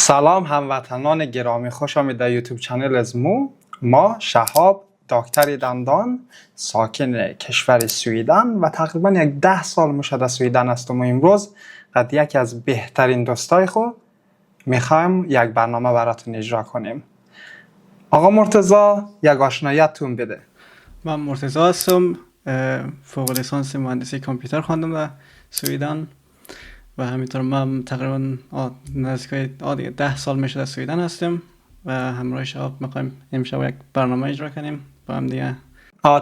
سلام هموطنان گرامی، خوش آمدید در یوتیوب چنل از ما شهاب دکتر دندان ساکن کشور سویدن و تقریبا 10 سال مشد در سویدن هستم و امروز قد یکی از بهترین دوستای خود میخوایم یک برنامه براتون اجرا کنیم. آقا مرتضی یک آشناییتون بده. من مرتضی هستم، فوق لیسانس مهندسی کامپیوتر خواندم در سویدن و همینطور من تقریبا نزدیک 10 سال میشه در سویدن هستم و همراه شهاب میخوایم امشب یک برنامه اجرا کنیم با هم دیگه.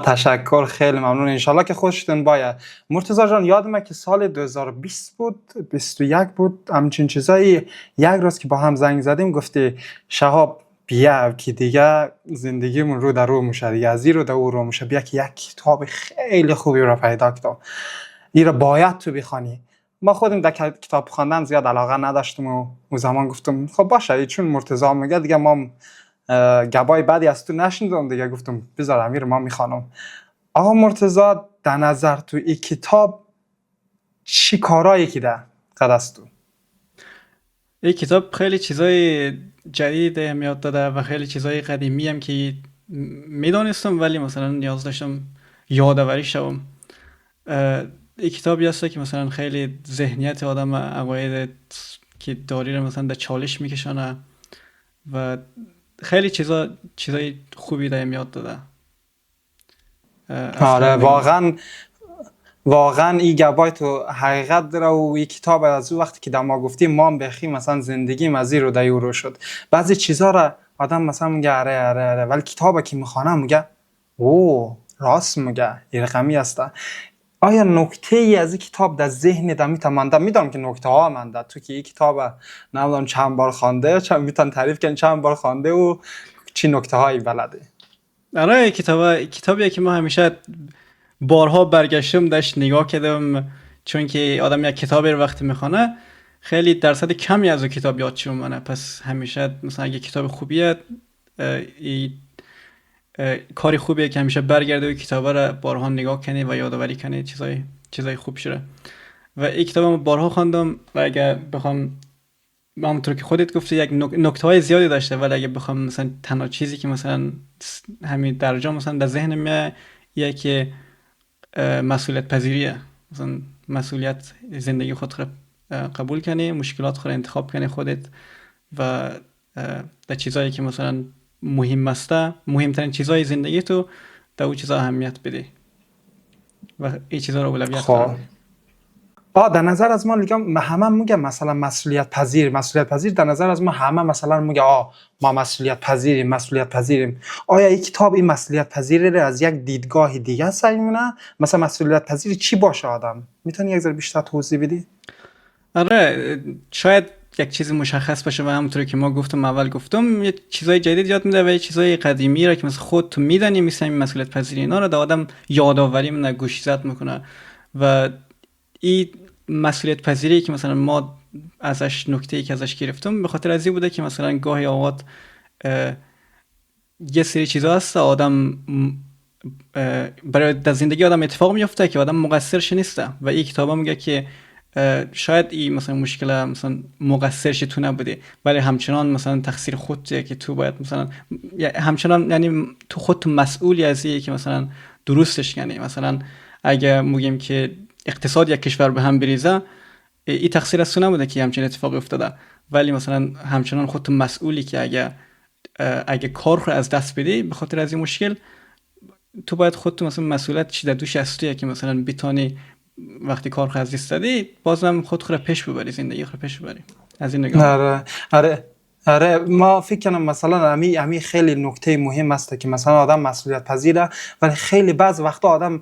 تشکر، خیلی ممنون. انشالله که خوشتون باید. مرتضی جان، یادمه که سال 2020 بود 21 بود همچین چیزایی، یک روز که با هم زنگ زدیم گفتی شهاب بیا که دیگه زندگیمون رو در رو میشه، دیگه از این رو در او رو میشه، بیا که یک کتاب خیلی خوبی رو پیدا کردم، این رو باید تو بخوانی. ما خودم در کتاب خواندن زیاد علاقه نداشتم و اون زمان گفتم خب باشه، چون مرتضی میگه دیگه ما گبای بعدی از تو نشنیدم دیگه، گفتم بذار امیر ما میخوانم. آقا مرتضی، در نظر تو این کتاب چی کارایی که ده قد است تو؟ این کتاب خیلی چیزای جدید یاد داده و خیلی چیزای قدیمی هم که میدانستم ولی مثلا نیاز داشتم یادآوری شوم. این کتابی هست که مثلا خیلی ذهنیت آدم و عقاید که داری رو مثلا در چالش میکشانه و خیلی چیزای خوبی در یاد داده. آره واقعا این گبای تو حقیقت داره و این کتاب از اون وقتی که در ما گفتیم ما هم بخیم مثلا زندگیم از این رو در رو شد. بعضی چیزا را آدم مثلا میگه اره ولی کتابی که میخوانه میگه او راست میگه، این رقمی است. آیا نکته ای از این کتاب در ذهن در میتونم میدونم که نکته ها منده تو که این کتاب نمیدونم چند بار خوانده، میتونم تعریف کنی چند بار خوانده و چی نکته هایی بلده؟ آره کتابیه که ما همیشه بارها برگشتم داشت نگاه کردم، چون که آدم یک کتابی رو وقتی میخونه خیلی درصد کمی از اون کتاب یادش میمونه، پس همیشه مثلا اگه کتاب خوبیه کاری خوبیه که همیشه برگرده و کتابا رو بارها نگاه کنی و یادآوری کنی چیزای خوب شده. و این کتابم بارها خواندم و اگه بخوام همونطور که خودت گفتی یک نکته‌های زیادی داشته، ولی اگه بخوام مثلا تنها چیزی که مثلا همین درجا مثلا در ذهنم میاد که مسئولیت پذیریه، مثلا مسئولیت زندگی خود رو قبول کنی، مشکلات خود رو انتخاب کنی خودت و در چیزایی که مثلا مهمترین چیزای زندگی تو در اون چیزا اهمیت بدی و این چیزا رو اولویت قرار بدی. در نظر از ما همه میگه مثلا مسئولیت پذیر در نظر از ما همه مثلا میگه ما مسئولیت پذیریم. آیا این کتاب این مسئولیت پذیری رو از یک دیدگاه دیگه سعی می‌کنه؟ مثلا مسئولیت پذیر چی باشه آدم؟ میتونی یک ذره بیشتر توضیح بدی؟ آره شاید یک چیز مشخص باشه و همونطوری که ما اول گفتم یه چیزای جدید یاد میده و یه چیزای قدیمی را که مثلا خود تو میدونی مثلا این مسئولیت پذیری اینا رو در آدم یادآوری میکنه، گوشزد میکنه و این مسئولیت پذیری که مثلا ما ازش نکته‌ای که ازش گرفتم به خاطر از این بوده که مثلا گاهی اوقات یه سری چیزا هست آدم برای در زندگی آدم اتفاق میفته که آدم مقصرش نیسته و این کتابا میگه که شاید این مثلا مشکل مثلا مقصرش تو نبوده ولی همچنان مثلا تقصیر خودته که تو باید مثلا همچنان یعنی تو خودت مسئولی از اینه که مثلا درستش کنی. مثلا اگه میگیم که اقتصاد یک کشور به هم بریزه این تقصیر از تو نبوده که همچین اتفاقی افتاده، ولی مثلا همچنان خودت مسئولی که اگه کار رو از دست بدی به خاطر از این مشکل تو باید خودت مثلا مسئولیت چی در دوش از تویه که مثلا بتونی وقتی کار رو از دست دادی بازم خود رو پیش ببری، زندگی رو پیش ببری. از این نگاه آره ما فکر کنم مثلا امی خیلی نکته مهم است که مثلا آدم مسئولیت پذیره ولی خیلی بعض وقتا آدم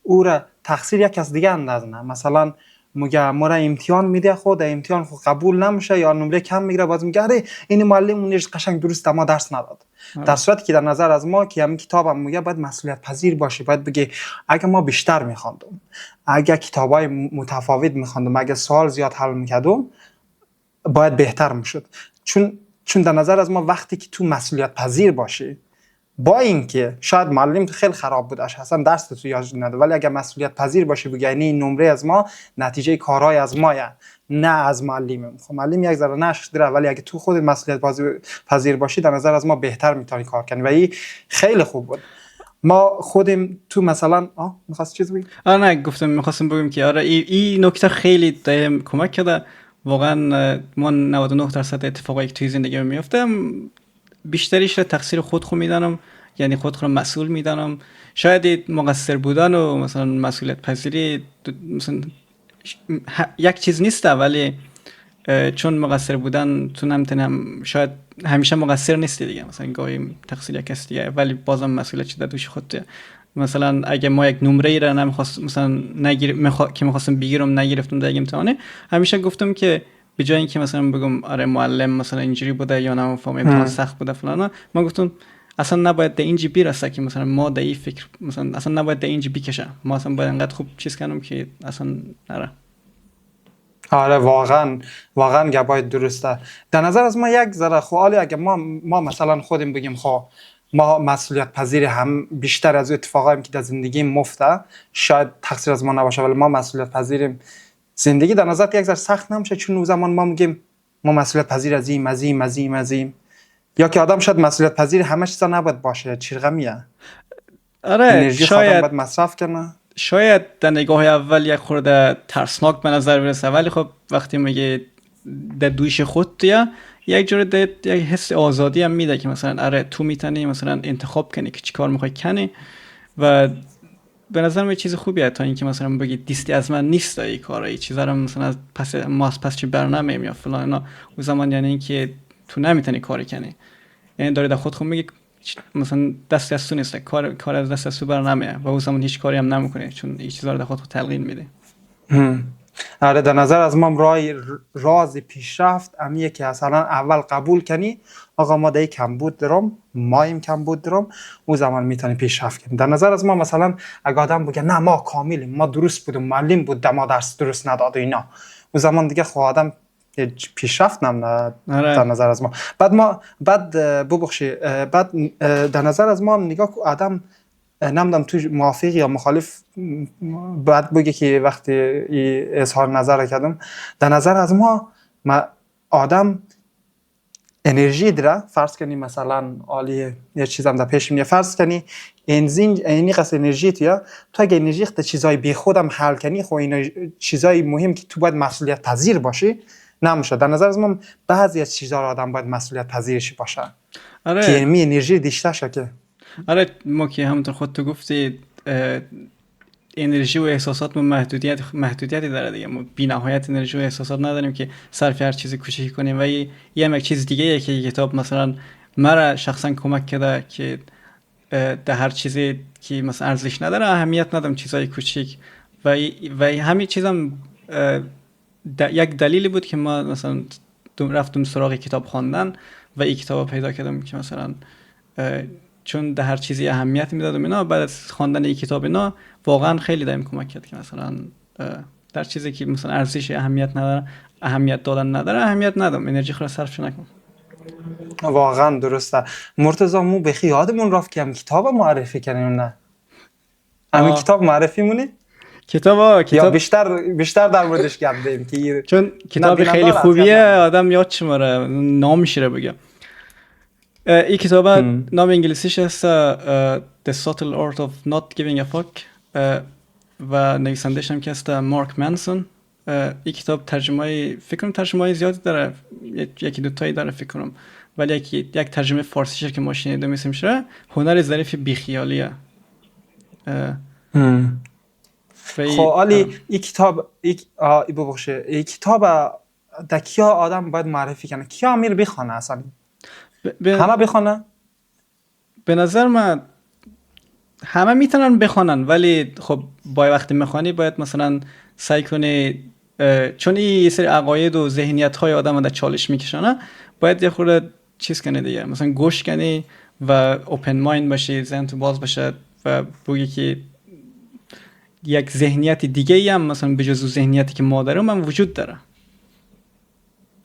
او را تقصیر یک کس دیگه اندازه. مثلا میگه ما را امتحان میده خود امتحان خود قبول نمیشه یا نمره کم میگیره، باز میگه اره این معلم اونش قشنگ درست ما درس نداد. در صورتی که در نظر از ما که همین کتابم میگه باید مسئولیت پذیر باشی، باید بگی اگه ما بیشتر میخواندم، اگه کتابای متفاوت میخواندم، اگه سوال زیاد حل میکردم باید بهتر میشد. چون در نظر از ما وقتی که تو مسئولیت پذیر باشی با اینکه شاید معلم تو خیلی خراب بودش اصلا درس تو یاد نده، ولی اگه مسئولیت پذیر باشی بگی یعنی این نمره از ما نتیجه کارهای از ماست نه از معلم. خب معلم یک ذره نشخ داره، ولی اگه تو خودت مسئولیت پذیر باشی در نظر از ما بهتر میتونی کار کنی و این خیلی خوب بود. ما خودم تو مثلا می‌خواست چیز بگی؟ نه گفتم میخواستم بگم که آره این نکته خیلی دایم کمک کرده واقعا. ما 99% اتفاقایی که توی زندگی میفته بیشتریش رو تقصیر خود میدانم، یعنی خود رو مسئول میدانم. شاید مقصر بودن و مثلا مسئولیت پذیری مثلا یک چیز نیست، ولی چون مقصر بودن تو نمیتونم، شاید همیشه مقصر نیستی دیگه، مثلا گاهی تقصیر یک کس دیگه، ولی بازم مسئولیت شده دوش خودته. مثلا اگه ما یک نمره ای را نمیخواست مثلا که میخواستم بگیرم نگرفتم در امتحانه، همیشه گفتم که به جای اینکه مثلا بگم آره معلم مثلا اینجوری بوده یا نمیفهم امتحان سخت بوده فلان، من گفتم اصلا نباید در اینجی برسه که مثلا ما در این فکر مثلا اصلا نباید در اینجی بکشه، ما اصلا باید انقدر خوب چیز کنم که اصلا نره. آره واقعا گپای درسته. در نظر از ما یک ذره خوالی اگه ما مثلا خودیم بگیم خب ما مسئولیت پذیر هم بیشتر از اتفاقایی که در زندگی مفته، شاید تقصیر از ما نباشه ولی ما مسئولیت پذیریم، زندگی در نظر یک ذره سخت نمیشه. چون اون زمان ما میگیم ما مسئولیت پذیر ازیم یا که آدم شاید مسئولیت پذیر همه چیزا نباید باشه، چرغمیه. آره انرژی شاید باید مصرف کنه. شاید در نگاه اول یک خورده ترسناک به نظر برسه، ولی خب وقتی میگه در دوش خود توی یک جور یک حس آزادی هم میده که مثلا آره تو میتونی مثلا انتخاب کنی که چی کار میخوای کنی و به نظر من چیز خوبیه تا اینکه مثلا بگی دیستی از من نیست این کارا، چیزا رو مثلا از پس چی برنامه یا فلان اینا، اون زمان یعنی اینکه تو نمیتونی کاری کنی، یعنی داری در خود میگی مثلا دست از تو نیست، کار از دست از تو بر نمیه و اون زمان هیچ کاری هم نمیکنه چون این چیزا رو در خود تلقین میده. آره در نظر از ما راز پیشرفت امیه که اصلا اول قبول کنی آقا ما دی کمبود دارم، مایم کمبود دارم، اون زمان میتونی پیشرفت کنی. در نظر از ما مثلا اگه آدم بگه نه ما کاملیم، ما درست بودم، معلم بود ما درس درست نداد و اینا، اون زمان دیگه خب آدم پیشرفت نم در نظر از ما. بعد در نظر از ما نگاه که آدم نمیدونم تو موافق یا مخالف باید بگه که وقتی اظهار نظر کردم، در نظر از ما آدم انرژی داره. فرض کنی مثلا عالیه یه چیزم در پیش میاد، فرض کنی اینی قصد انرژی تو اگه انرژی تا چیزای بی خودم حل کنی، خب این چیزای مهم که تو باید مسئولیت پذیر باشی نمیشه. در نظر از ما بعضی از چیزا رو آدم باید مسئولیت پذیرش باشه. آره که می انرژی دیشته شه که آره ما که همونطور خود تو گفتی انرژی و احساسات محدودیتی داره دیگه، ما بی‌نهایت انرژی و احساسات نداریم که صرف هر چیزی کوچیکی کنیم و یه یک چیز دیگه یه که کتاب مثلا مرا شخصا کمک کرده که در هر چیزی که مثلا ارزش نداره اهمیت ندم چیزای کوچیک و همین چیزم یک دلیلی بود که ما مثلا رفتم سراغ کتاب خواندن و این کتاب پیدا کردم که مثلا چون در هر چیزی اهمیت میدادم اینا، بعد از خواندن این کتاب اینا واقعا خیلی دایم کمک کرد که مثلا در چیزی که مثلا ارزش اهمیت نداره، اهمیت دادن نداره، اهمیت ندم، انرژی خود صرف نکنم. واقعا درسته. مرتضی مو بخی یادمون رفت که هم کتاب معرفی کنیم، نه همین کتاب معرفی مونی؟ کتاب یا بیشتر در موردش گپ زدیم که چون کتاب خیلی خوبیه آدم یاد شماره نامش رو بگم. این کتاب نام انگلیسیش هست The Subtle Art of Not Giving a Fuck و نویسنده‌اش هم که هست مارک منسون. این کتاب ترجمه زیادی داره، یکی دو تایی داره فکر کنم، ولی یک ترجمه فارسیشه که ما شنیدیم اسمش هنر ظریف بیخیالیه. خب علی این کتاب در کیا آدم باید معرفی کنه، کیا امیر بخونه اصلا؟ همه بخونه؟ به نظر من همه میتونن بخونن، ولی خب وقتی میخوانی باید مثلا سعی کنی، چون این یه سری عقاید و ذهنیت های آدم در چالش میکشنه، باید یه خورده چیز کنی دیگه، مثلا گوش کنی و اوپن مایند باشی، ذهن تو باز باشه و بگی که یک ذهنیت دیگه ای هم مثلا به جز ذهنیتی که ما داریم هم وجود داره.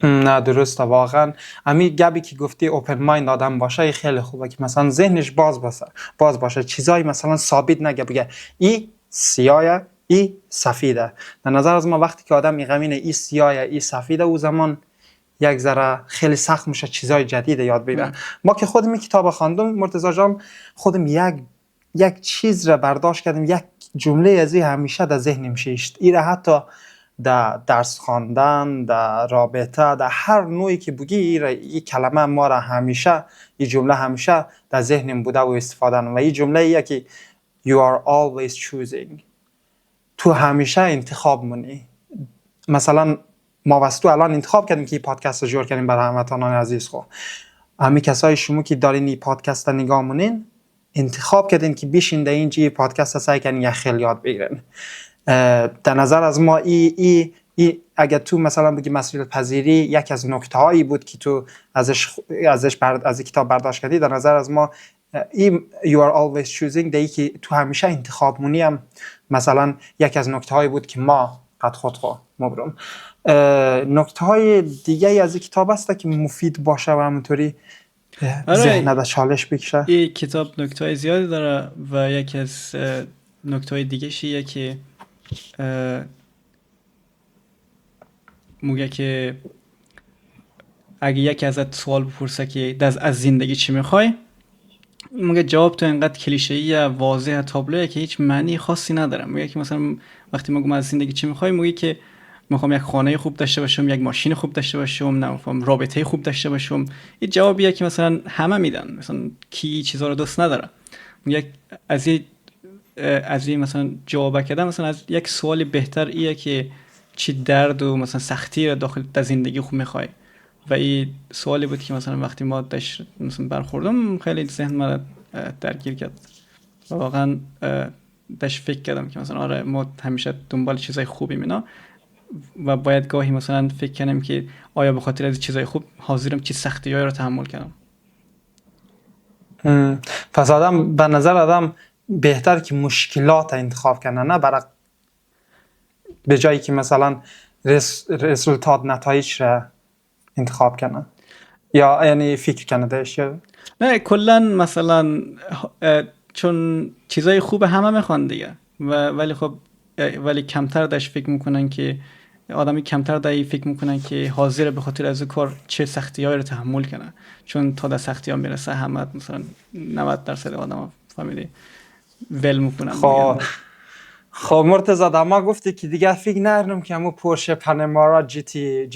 نه درسته واقعا. امی گبی که گفتی اوپن مایند آدم باشه این خیلی خوبه که مثلا ذهنش باز باشه چیزایی مثلا ثابت نگه بگه ای سیاه ای سفیده. در نظر از ما وقتی که آدم میگمینه ای سیاه ای سفیده او زمان یک ذره خیلی سخت میشه چیزای جدید یاد بگیره. ما که خودم این کتاب خواندم مرتضی جان خودم یک چیز را برداشت کردم، یک جمله از این همیشه در ذهنم شیشت. این را حتی در درس خواندن، در رابطه، در هر نوعی که بگی این کلمه ما را همیشه، این جمله همیشه در ذهنم بوده و استفاده کنم. و این جمله ایه که you are always choosing. تو همیشه انتخاب منی. مثلا ما واسه الان انتخاب کردیم که این پادکست رو جور کردیم برای هموطنان عزیز خو. همین کسای شما که دارین این پادکست رو نگاه مونین انتخاب کردین که بیشین در اینجا پادکست سعی کنین یک خیلی یاد بگیرین. در نظر از ما ای اگر تو مثلا بگی مسئولیت پذیری یک از نکته هایی بود که تو از کتاب برداشت کردی، در نظر از ما you are always choosing دهی که تو همیشه انتخاب مونی هم مثلا یک از نکته هایی بود که ما قد خود مبرم. نکته های دیگه از این کتاب هست که مفید باشه و همونطوری ذهن در چالش بکشه. این کتاب نکته های زیادی داره و یکی از نکته های دیگه شیه که موگه که اگه یکی ازت سوال بپرسه که از زندگی چی میخوای، موگه جواب تو انقدر کلیشه‌ای واضح تابلوه که هیچ معنی خاصی نداره. موگه که مثلا وقتی میگم از زندگی چی میخوای، موگه که میخوام یک خانه خوب داشته باشم، یک ماشین خوب داشته باشم، نمیخوام رابطه خوب داشته باشم. این جوابیه که مثلا همه میدن، مثلا کی چیزا رو دوست نداره. یک از این مثلا جواب کردن مثلا از یک سوال بهتر ایه که چی درد و مثلا سختی رو داخل در زندگی خوب میخوای. و این سوالی بود که مثلا وقتی ما داش مثلا برخوردم خیلی ذهن من درگیر کرد. واقعا داش فکر کردم که مثلا آره ما همیشه دنبال چیزای خوبی مینا و باید گاهی مثلا فکر کنم که آیا به خاطر از چیزای خوب حاضرم چی سختی‌هایی رو تحمل کنم. پس آدم به نظر آدم بهتر که مشکلات انتخاب کنه، نه برای به جایی که مثلا رزولتات نتایج را انتخاب کنه یا یعنی فکر کنه داشت. نه کلا مثلا چون چیزای خوب همه میخوان دیگه ولی کمتر داش فکر میکنن که آدمی کمتر دایی فکر میکنن که حاضر به خاطر از کار چه سختی‌هایی رو تحمل کنه، چون تا در سختی‌ها میرسه همه مثلا 90% آدما فهمیدی ول میکنن. خب مرتضی ما گفتی که دیگه فکر نکنم که همون پورشه پنمارا جی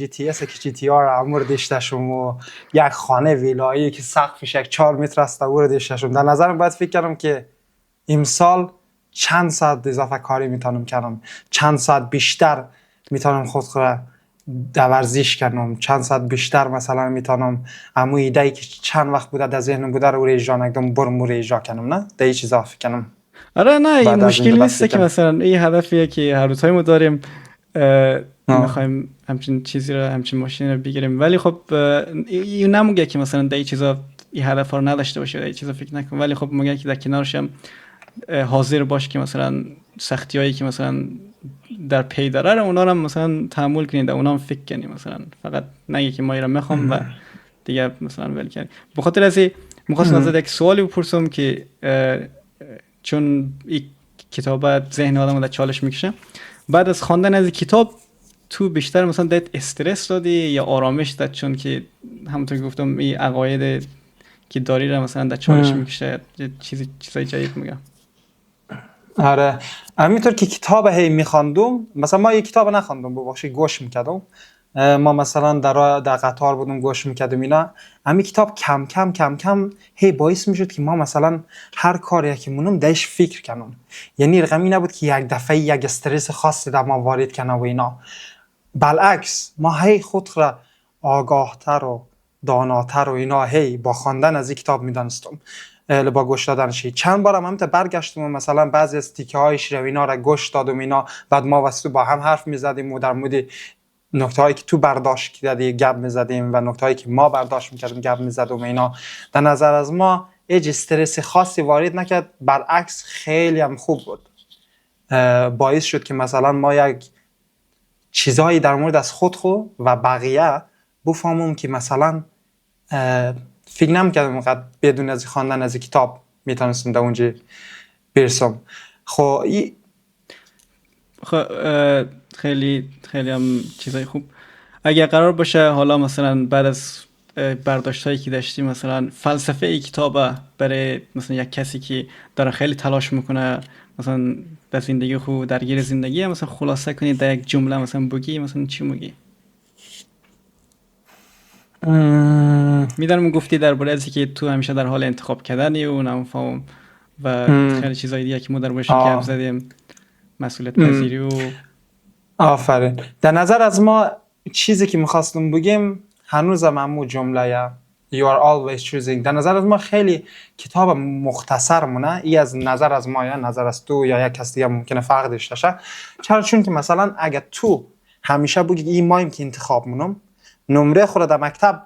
تی اس که جی تی آر امور داشتم و یک خانه ویلایی که سقفش 4 متر است اور داشتم. در نظرم باید فکر کنم که امسال چند ساعت اضافه کاری میتونم کنم، چند ساعت بیشتر میتونم خود در ورزش کنم، چند ساعت بیشتر مثلا میتونم همون ایده‌ای که چند وقت بوده در ذهنم بوده رو اجرا نکردم برم اجرا کنم. نه در این چیزا فکر کنم. آره نه این مشکل نیست که مثلا این هدفیه که هر روزهای ما داریم میخوایم همچین چیزی رو همچین ماشین رو بگیریم، ولی خب این نمیگه که مثلا در این چیزا این هدف رو نداشته باشه، در این چیزا فکر نکن، ولی خب میگه که در کنارش هم حاضر باش که مثلا سختیایی که مثلا در پی داره رو اونا رو مثلا تحمل کنید، اونا هم فکر کنید، مثلا فقط نگه که ما اینا میخوام و دیگه مثلا ول کنید. به خاطر از این می‌خواستم ازت یک سوالی بپرسم که چون این کتاب ذهن آدمو در چالش میکشه، بعد از خواندن از این کتاب تو بیشتر مثلا دت استرس دادی یا آرامش داد؟ چون که همونطور که گفتم این عقاید که داری رو مثلا در چالش میکشه چیزای جدید میگم. آره همینطور که کتاب هی میخواندم، مثلا ما یک کتاب نخواندم ببخشید گوش میکردم، ما مثلا در قطار بودم گوش میکردم اینا، همین کتاب کم کم هی باعث میشد که ما مثلا هر کاری که مونم داش فکر کنم. یعنی رقمی نبود که یک دفعه یک استرس خاصی در ما وارد کنه و اینا، بالعکس ما هی خود را آگاهتر و داناتر و اینا هی با خواندن از این کتاب میدانستم، با گوش دادنش. چند بارم هم برگشتم و مثلا بعضی از تیکه هایش رو اینا را گوش دادم اینا، بعد ما واسه با هم حرف میزدیم و در مورد نکته هایی که تو برداشت کردی گپ میزدیم و نکته هایی که ما برداشت میکردیم گپ میزدیم اینا. در نظر از ما هیچ استرس خاصی وارد نکرد، برعکس خیلی هم خوب بود. باعث شد که مثلا ما یک چیزایی در مورد از خود و بقیه بفهمم که مثلا فکر نمی‌کردم اینقدر بدون از خواندن از کتاب میتونستم در اونجا برسم. خب خیلی خیلی هم چیزای خوب. اگر قرار باشه حالا مثلا بعد از برداشتایی که داشتی مثلا فلسفه ای کتاب برای مثلا یک کسی که داره خیلی تلاش میکنه مثلا در زندگی خود درگیر زندگی مثلا خلاصه کنی در یک جمله مثلا بگی مثلا چی میگی؟ میدونم گفتی درباره از که تو همیشه در حال انتخاب کردنی و نمیفهم و خیلی چیزای دیگه که ما در باشی گپ زدیم، مسئولیت پذیری و آفرین. در نظر از ما چیزی که میخواستم بگیم هنوزم همون جمله You are always choosing. در نظر از ما خیلی کتاب مختصر مونه. ای از نظر از ما یا نظر از تو یا یک کس دیگه ممکنه فرق داشته باشه. چرا؟ چون که مثلا اگه تو همیشه بگی این مایم که انتخاب مونم، نمره خود در مکتب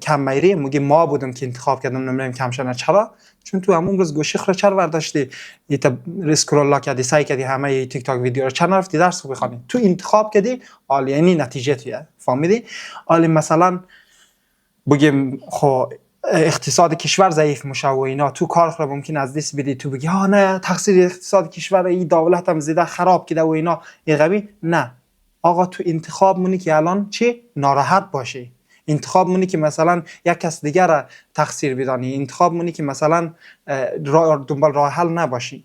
کم میری میگی ما بودم که انتخاب کردم نمرم کم شد. چرا؟ چون تو همون روز گوشی خود چرا برداشتی ایت اسکرول کردی سعی کردی همه تیک تاک ویدیو رو چرا نرفتی درس بخونی؟ تو انتخاب کردی عالی، یعنی نتیجه تویه. فهمیدی؟ عالی. مثلا بگیم خب اقتصاد کشور ضعیف میشه و اینا، تو کار خود ممکن از دست بدی، تو بگی ها نه تقصیر اقتصاد کشور، این دولت هم زیاده خراب کرده و اینا قوی. نه آقا، تو انتخاب مونی که الان چی ناراحت باشی، انتخاب مونی که مثلا یک کس دیگر را تقصیر بدانی، انتخاب مونی که مثلا دنبال راه حل نباشی،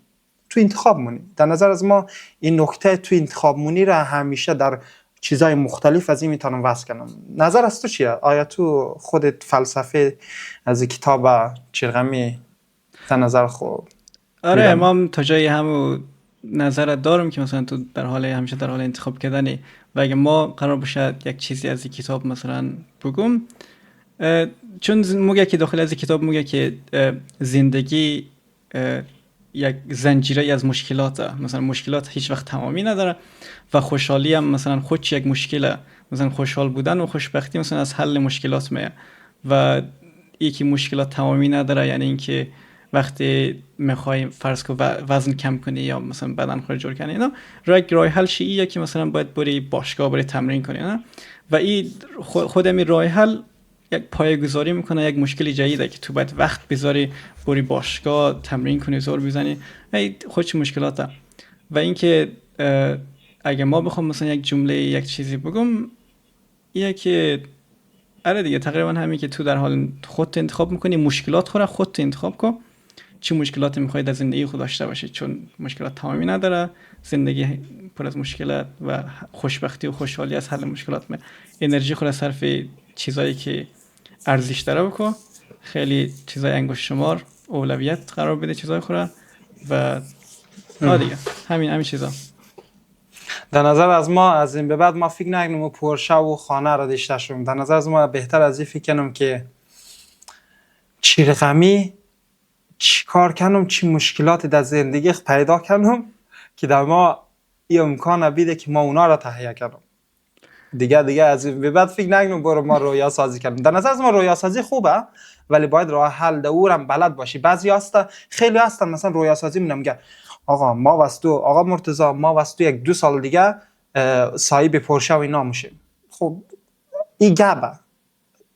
تو انتخاب مونی. در نظر از ما این نکته تو انتخاب مونی را همیشه در چیزای مختلف از این میتونم وصل کنم. نظر از تو چیه؟ آیا تو خودت فلسفه از کتاب چیرغمی در نظر خود؟ آره ما هم تا جایی همو نظرت دارم که مثلا تو در حال همیشه در حال انتخاب کردنی و اگه ما قرار باشه یک چیزی از این کتاب مثلا بگم، چون موگه که داخل از این کتاب موگه که زندگی یک زنجیره از مشکلاته، مثلا مشکلات هیچ وقت تمامی نداره و خوشحالی هم مثلا خودش یک مشکله، مثلا خوشحال بودن و خوشبختی مثلا از حل مشکلات میاد و یکی مشکلات تمامی نداره، یعنی اینکه وقتی میخوای فرض کن وزن کم کنی یا مثلا بدن خود جور کنی اینا، راه حل شیعیه که مثلا باید بری باشگاه بری تمرین کنی نه؟ و این خودم راه حل یک پایه‌گذاری میکنه یک مشکل جدیده که تو باید وقت بذاری بری باشگاه تمرین کنی زور بزنی، این خودش مشکلاته. و اینکه اگه ما بخوام مثلا یک جمله یک چیزی بگم اینه که آره دیگه تقریبا همین که تو در حال خودت انتخاب میکنی، مشکلات خود خودت انتخاب کن چه مشکلاتی میخوای در زندگی خود داشته باشی، چون مشکلات تمامی نداره، زندگی پر از مشکلات و خوشبختی و خوشحالی از حل مشکلات میاد. انرژی خود صرف چیزایی که ارزش داره بکن، خیلی چیزای انگشت شمار اولویت قرار بده چیزای خود و دیگه همین چیزا. در نظر از ما از این به بعد ما فکر نکنیم و پورشه و خانه را داشته شویم. در نظر از ما بهتر از این فکر کنم که چی رقمی چی کار کنم، چی مشکلاتی در زندگی پیدا کنم که در ما این امکان بیده که ما اونا را تهیه کنم. دیگه از این به بعد فکر نکنم برو ما رویا سازی کنم. در نظر از ما رویا سازی خوبه ولی باید راه حل دورم بلد باشی. بعضی هستا خیلی هستن مثلا رویا سازی میگه آقا ما واسه آقا مرتضی ما واسه 1-2 سال دیگه صاحب پورشه و اینا میشیم. خب این گبه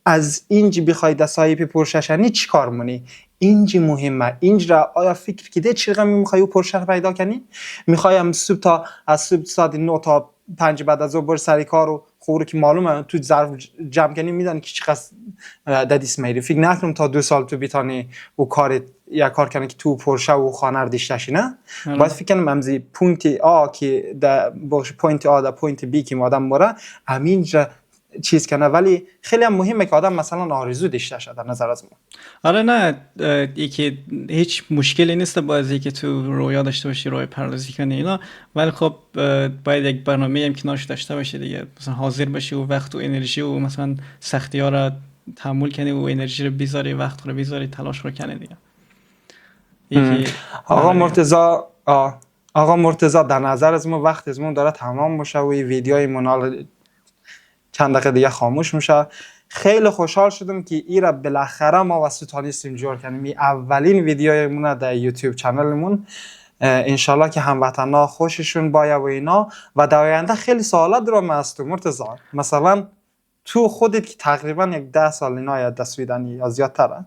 از اینجی بخوای در صاحب پورشه شنی چی کار مونی؟ اینجی مهمه. اینجا آیا فکر کده چی رقمی میخوای او پورشه رو پیدا کنی؟ میخوایم صبح تا از صبح ساعت 9 تا 5 بعد از ظهر بر سر کار و خوره که معلومه تو ظرف جمع کنی میدونی که چقدر ددیس میری. فکر نکنم تا 2 سال تو بتانی او کار یا کار کنی که تو پورشه و خانه رو داشته نه. باید فکر کنم امزی پوینت آ که در باشه پوینت آ در پوینت بی که آدم مره همینجا چیز کنه. ولی خیلی هم مهمه که آدم مثلا آرزو داشته شه در نظر از ما. آره نه یکی هیچ مشکلی نیست باید که تو رویا داشته باشی روی پردازی کنی اینا، ولی خب باید یک برنامه هم کنارش داشته باشی دیگه، مثلا حاضر باشی و وقت و انرژی و مثلا سختی ها را تحمل کنی و انرژی رو بیزاری، وقت رو بیزاری، تلاش رو کنی دیگه. آقا مرتضی در نظر از ما وقت از ما داره تمام میشه و این ویدیوی منال چند دقیقه دیگه خاموش میشه. خیلی خوشحال شدم که ایرا بالاخره ما واسه تانیستیم جور کنیم. اولین ویدیومون در یوتیوب چنلمون. انشالله که هموطنا خوششون باید و اینا و در آینده خیلی سوالات دارم از تو مرتضی. مثلا تو خودت که تقریبا یک 10 سال اینا یا در سویدنی یا زیادتره.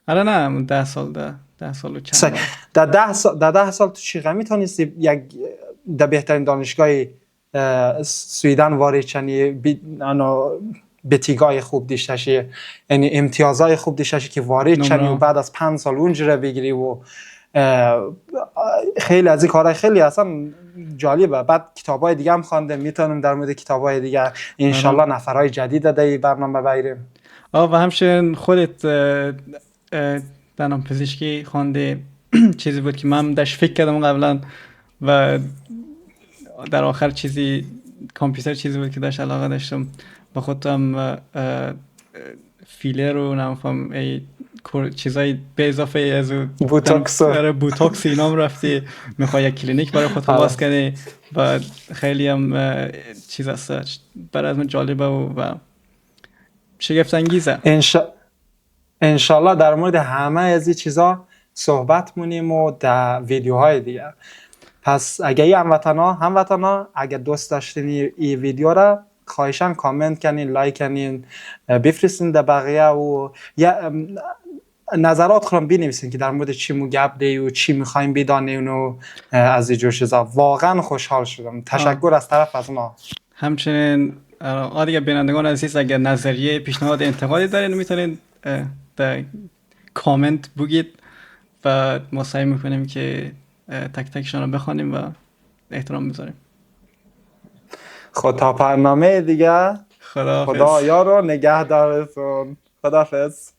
آره نه 10 سال و چند ماه. در 10 سال تو چی میتونستی یک در بهترین دانشگاه سویدن وارد چنی بتیگای خوب دیشتشی، یعنی امتیازهای خوب دیشتشی که وارد چنی و بعد از 5 سال اونجا بگیری و خیلی از این کارهای خیلی اصلا جالبه. بعد کتابای دیگه هم خوانده، میتونم در مورد کتابای دیگه انشالله نفرهای جدید در برنامه بگیریم. و همچنین خودت دندان پزشکی خوانده چیزی بود که من داشت فکر کردم قبلا و در آخر چیزی کامپیوتر چیزی بود که داشت علاقه داشتم. با خودم فیلر رو نمیفهم چیزای به اضافه از بوتوکس اینام رفتی میخوای یک کلینیک برای خود باز کنی و خیلی هم چیز است برای از من جالبه و شگفت انگیزه. انشالله در مورد همه از این چیزا صحبت مونیم و در ویدیوهای دیگه. پس اگه این هموطنا اگه دوست داشتین این ویدیو را خواهشاً کامنت کنین، لایک کنین، بفرستین در بقیه و نظرات خودم بنویسین که در مورد چی مو گپ دی و چی میخوایم بدانین و از این جور چیزا. واقعا خوشحال شدم. تشکر از طرف از ما. همچنین دیگه بینندگان عزیز اگر نظریه، پیشنهاد، انتقادی دارین میتونین در کامنت بگید و ما سعی میکنیم که تک تکشان رو بخوانیم و احترام بذاریم. تا برنامه دیگه خدا یار و نگهدارتون. خداحافظ.